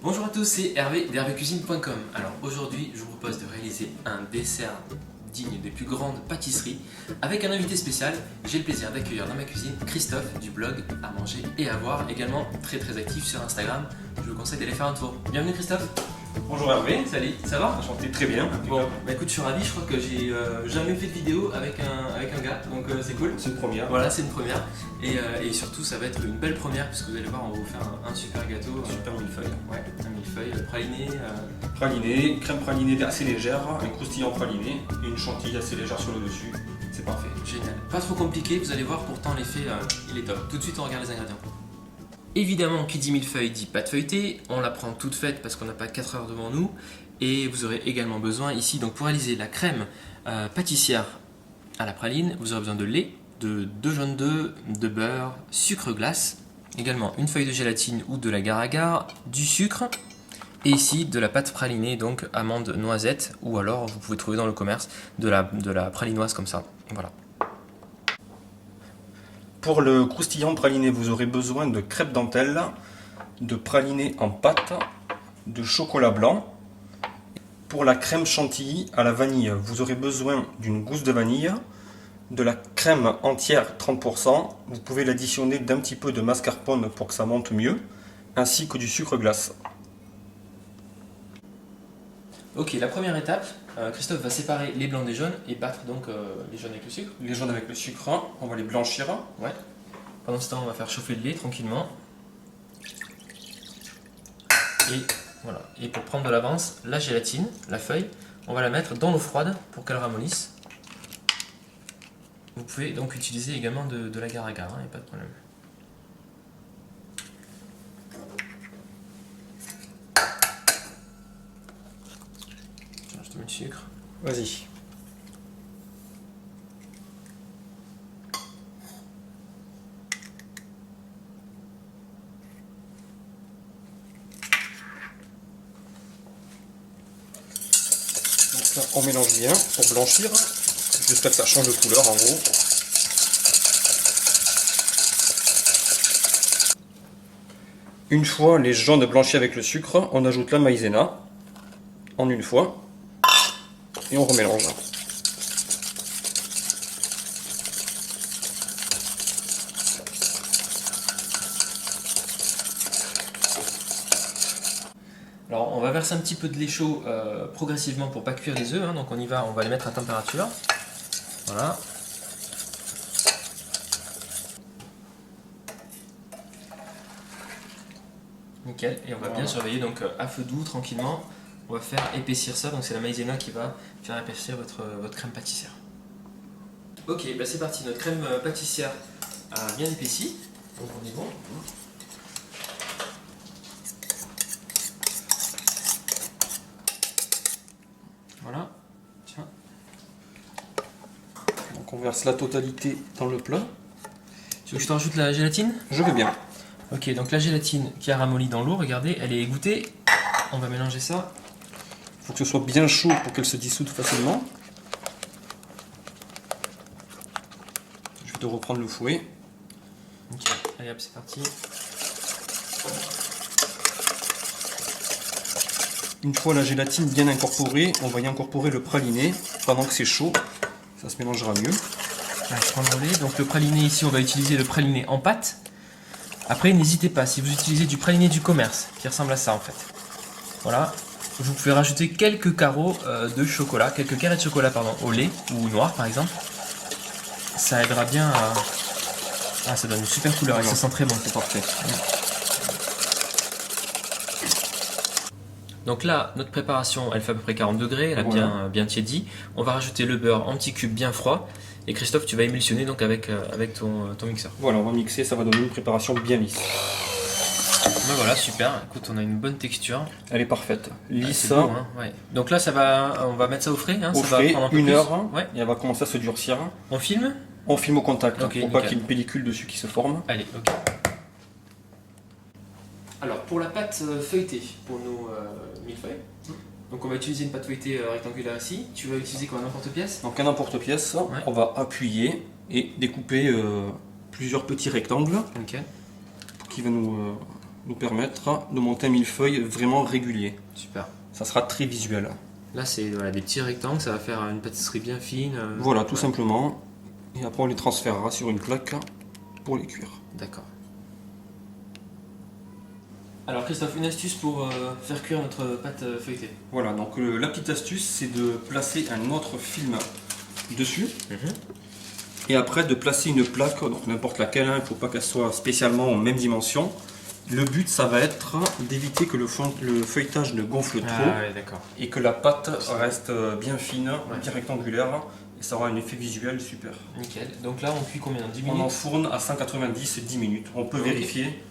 Bonjour à tous, c'est Hervé d'hervécuisine.com. Alors aujourd'hui, je vous propose de réaliser un dessert digne des plus grandes pâtisseries avec un invité spécial. J'ai le plaisir d'accueillir dans ma cuisine Christophe du blog À Manger et à Voir, également très actif sur Instagram. Je vous conseille d'aller faire un tour. Bienvenue Christophe. Bonjour Hervé. Salut, ça va? Enchanté, très bien. Bon, bah écoute, je suis ravi, je crois que j'ai jamais fait de vidéo avec un gars, donc c'est cool. C'est une première. Voilà, c'est une première. Et surtout, ça va être une belle première, puisque vous allez voir, on va vous faire un super gâteau. Super millefeuille. Ouais, un millefeuille praliné. Praliné, crème pralinée assez légère, un croustillant praliné et une chantilly assez légère sur le dessus. C'est parfait. Génial. Pas trop compliqué, vous allez voir, pourtant l'effet, il est top. Tout de suite, on regarde les ingrédients. Évidemment, qui dit millefeuille dit pâte feuilletée. On la prend toute faite parce qu'on n'a pas 4 heures devant nous. Et vous aurez également besoin ici, donc pour réaliser la crème pâtissière à la praline, vous aurez besoin de lait, de 2 jaunes d'œufs, de beurre, sucre glace, également une feuille de gélatine ou de l'agar-agar, du sucre, et ici de la pâte pralinée, donc amande noisette, ou alors vous pouvez trouver dans le commerce de la pralinoise comme ça. Voilà. Pour le croustillant praliné, vous aurez besoin de crêpes dentelle, de praliné en pâte, de chocolat blanc. Pour la crème chantilly à la vanille, vous aurez besoin d'une gousse de vanille, de la crème entière 30%, vous pouvez l'additionner d'un petit peu de mascarpone pour que ça monte mieux, ainsi que du sucre glace. Ok, la première étape, Christophe va séparer les blancs des jaunes et battre donc les jaunes avec le sucre. Les jaunes avec le sucre, on va les blanchir. Ouais. Pendant ce temps, on va faire chauffer le lait tranquillement. Et voilà. Et pour prendre de l'avance, la gélatine, la feuille, on va la mettre dans l'eau froide pour qu'elle ramollisse. Vous pouvez donc utiliser également de l'agar-agar, il n'y a pas de problème. Je te mets le sucre. Vas-y. Donc là, on mélange bien pour blanchir, jusqu'à que ça change de couleur en gros. Une fois les jaunes blanchis avec le sucre, on ajoute la maïzena en une fois et on remélange. Alors on va verser un petit peu de lait chaud progressivement pour pas cuire les œufs, hein, donc on y va, on va les mettre à température. Voilà. Nickel, et on va bien surveiller donc à feu doux, tranquillement. On va faire épaissir ça, donc c'est la maïzena qui va faire épaissir votre crème pâtissière. Ok, bah c'est parti, notre crème pâtissière a bien épaissi, donc on est bon. Voilà, tiens. Donc on verse la totalité dans le plat. Tu veux que je te rajoute la gélatine? Je veux bien. Ok, donc la gélatine qui a ramolli dans l'eau, regardez, elle est égouttée. On va mélanger ça. Il faut que ce soit bien chaud pour qu'elle se dissoude facilement. Je vais te reprendre le fouet. Ok, allez hop, c'est parti. Une fois la gélatine bien incorporée, on va y incorporer le praliné. Pendant que c'est chaud, ça se mélangera mieux. Allez, je prends le relais. Donc le praliné ici, on va utiliser le praliné en pâte. Après, n'hésitez pas, si vous utilisez du praliné du commerce, qui ressemble à ça en fait. Voilà. Vous pouvez rajouter quelques carreaux de chocolat, quelques carrés de chocolat pardon, au lait ou noir par exemple. Ça aidera bien à... Ah, ça donne une super couleur et ça sent très bon. C'est parfait. Donc là, notre préparation, elle fait à peu près 40 degrés, elle a bien tiédi. On va rajouter le beurre en petits cubes bien froids. Et Christophe, tu vas émulsionner donc avec ton mixeur. Voilà, on va mixer, ça va donner une préparation bien lisse. Ben voilà, super. Écoute, on a une bonne texture. Elle est parfaite. Lisse. C'est bon, hein, ouais. Donc là, on va mettre ça au frais. Hein, Au ça frais, va prendre un peu une plus. heure, Ouais. et elle va commencer à se durcir. On filme? On filme au contact, Ok, pour pas nickel. qu'il y ait une pellicule dessus qui se forme. Allez, ok. Alors, pour la pâte feuilletée, pour nos millefeuilles, donc on va utiliser une pâte feuilletée rectangulaire ici. Tu vas utiliser quoi, n'importe pièce? Donc un emporte-pièce, on va appuyer et découper plusieurs petits rectangles Ok. qui va nous nous permettre de monter un millefeuille vraiment régulier. Super. Ça sera très visuel. Là, c'est voilà, des petits rectangles, ça va faire une pâtisserie bien fine. Voilà, tout simplement. Et après, on les transférera sur une plaque pour les cuire. D'accord. Alors Christophe, une astuce pour faire cuire notre pâte feuilletée. Voilà, donc la petite astuce, c'est de placer un autre film dessus. Et après, de placer une plaque, donc n'importe laquelle, il ne faut pas qu'elle soit spécialement en même dimension. Le but, ça va être d'éviter que le feuilletage ne gonfle trop. Ah ouais, d'accord. Et que la pâte reste bien fine, bien rectangulaire. Et ça aura un effet visuel super. Nickel. Donc là, on cuit combien? 10 On minutes? enfourne à 190 10 minutes. On peut Ok. vérifier,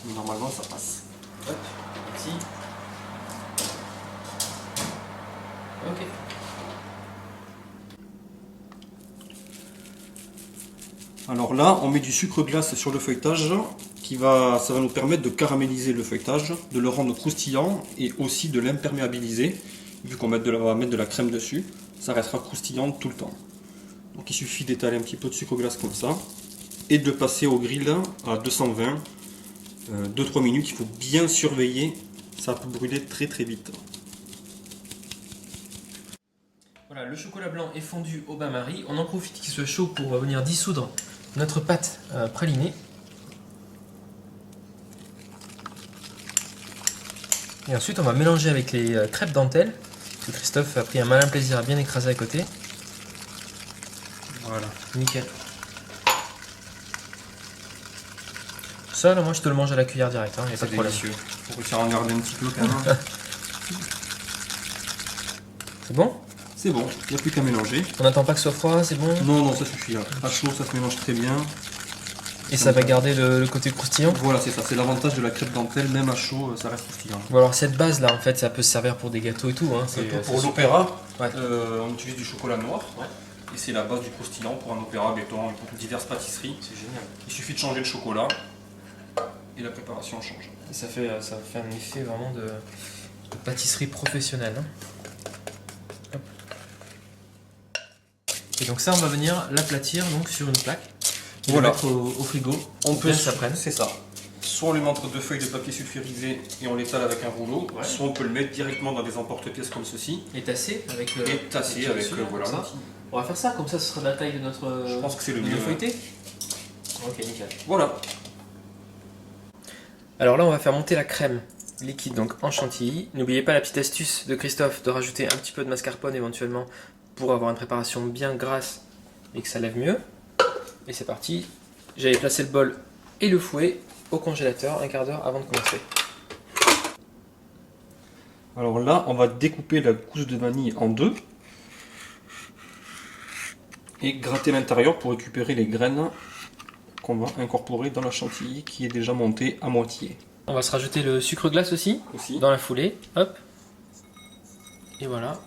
mais normalement ça passe. Hop, ici. Ok. Alors là, on met du sucre glace sur le feuilletage, ça va nous permettre de caraméliser le feuilletage, de le rendre croustillant et aussi de l'imperméabiliser. Vu qu'on va mettre de la crème dessus, ça restera croustillant tout le temps. Donc il suffit d'étaler un petit peu de sucre glace comme ça et de passer au grill à 220, 2-3 minutes. Il faut bien surveiller, ça peut brûler très très vite. Voilà, le chocolat blanc est fondu au bain-marie. On en profite qu'il soit chaud pour venir dissoudre notre pâte pralinée. Et ensuite, on va mélanger avec les crêpes dentelles, que Christophe a pris un malin plaisir à bien écraser à côté. Voilà. Nickel. Ça, là, moi, je te le mange à la cuillère direct, hein, y a pas de problème. Délicieux. Faut réussir à en garder un petit peu quand même. C'est bon? C'est bon, il n'y a plus qu'à mélanger. On n'attend pas que ce soit froid, c'est bon? Non, non, ça suffit là. À chaud, ça se mélange très bien. Et ça va garder le côté croustillant? Voilà, c'est ça, c'est l'avantage de la crêpe dentelle, même à chaud, ça reste croustillant. Bon, alors cette base là, en fait, ça peut se servir pour des gâteaux et tout. Hein. Pour l'opéra, Ouais. on utilise du chocolat noir. Ouais. Et c'est la base du croustillant pour un opéra, béton, et pour diverses pâtisseries. C'est génial. Il suffit de changer le chocolat et la préparation change. Et ça fait un effet vraiment de pâtisserie professionnelle. Hein. Hop. Et donc ça, on va venir l'aplatir donc sur une plaque. Et Voilà. le mettre au frigo. On peut, ça prenne. c'est ça. Soit on lui montre 2 feuilles de papier sulfurisé et on l'étale avec un rouleau, Ouais. soit on peut le mettre directement dans des emporte-pièces comme ceci. Et tasser avec le. Et tasser avec voilà. ça. On va faire ça, comme ça, ce sera de la taille de notre. Je pense que c'est le de mieux. notre feuilleté. Ok, nickel. Voilà. Alors là, on va faire monter la crème liquide donc en chantilly. N'oubliez pas la petite astuce de Christophe de rajouter un petit peu de mascarpone éventuellement pour avoir une préparation bien grasse et que ça lève mieux. Et c'est parti. J'avais placé le bol et le fouet au congélateur un quart d'heure avant de commencer. Alors là, on va découper la gousse de vanille en deux et gratter l'intérieur pour récupérer les graines qu'on va incorporer dans la chantilly qui est déjà montée à moitié. On va se rajouter le sucre glace aussi Aussi. dans la foulée. Hop. Et voilà.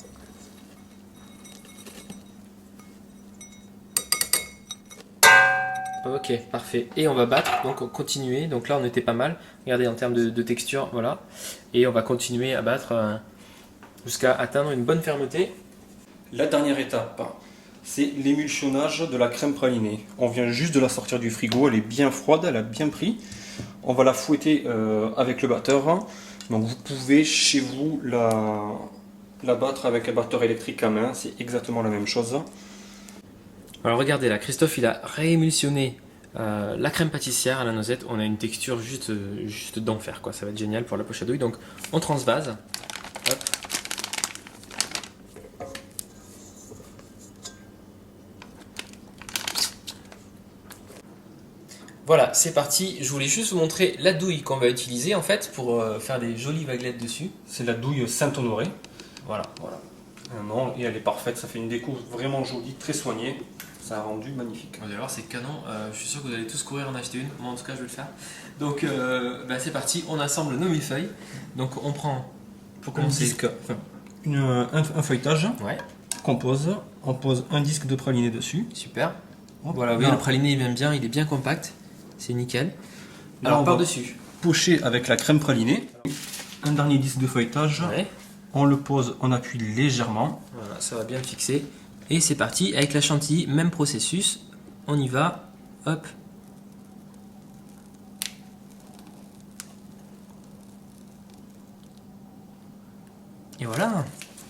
Ok, parfait. Et on va battre, donc continuer. Donc là, on était pas mal. Regardez en termes de texture, voilà. Et on va continuer à battre jusqu'à atteindre une bonne fermeté. La dernière étape, c'est l'émulsionnage de la crème pralinée. On vient juste de la sortir du frigo, elle est bien froide, elle a bien pris. On va la fouetter avec le batteur. Donc vous pouvez chez vous la battre avec un batteur électrique à main, c'est exactement la même chose. Alors regardez là, Christophe il a réémulsionné la crème pâtissière à la noisette. On a une texture juste d'enfer quoi. Ça va être génial pour la poche à douille. Donc on transvase. Hop. Voilà, c'est parti. Je voulais juste vous montrer la douille qu'on va utiliser en fait pour faire des jolies vaguelettes dessus. C'est la douille Saint-Honoré. Voilà. Non, et elle est parfaite, ça fait une déco vraiment jolie, très soignée. Ça a rendu magnifique. Vous allez voir, c'est canon. Je suis sûr que vous allez tous courir en acheter une. Moi, en tout cas, je vais le faire. Donc, c'est parti. On assemble nos millefeuilles. Donc, on prend, pour commencer, Un feuilletage ouais, qu'on pose. On pose un disque de praliné dessus. super. Hop, Voilà, vous là, voyez, le praliné, il vient bien, il est bien compact. C'est nickel. Là, Alors, on va par-dessus. pocher avec la crème pralinée. Un dernier disque de feuilletage. Ouais. On le pose, on appuie légèrement. Voilà, ça va bien le fixer. Et c'est parti. Avec la chantilly, même processus. On y va. Hop. Et voilà.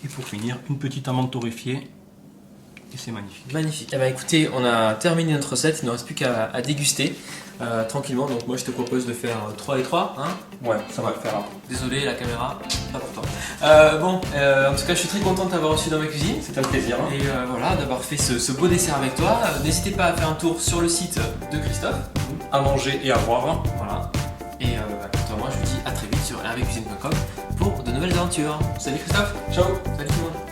Et pour finir, une petite amande torréfiée. Et c'est magnifique. Magnifique. Eh ben, écoutez, on a terminé notre recette, il ne nous reste plus qu'à déguster tranquillement. Donc moi je te propose de faire 3 et 3. Hein, Ouais, ça va le faire. désolé, la caméra, pas pour toi. En tout cas, je suis très content de t'avoir reçu dans ma cuisine. C'est un plaisir. Et voilà, d'avoir fait ce beau dessert avec toi. N'hésitez pas à faire un tour sur le site de Christophe. À manger et à boire. Voilà. Et quant à moi, je vous dis à très vite sur hervécuisine.com pour de nouvelles aventures. Salut Christophe. Ciao. Salut tout le monde.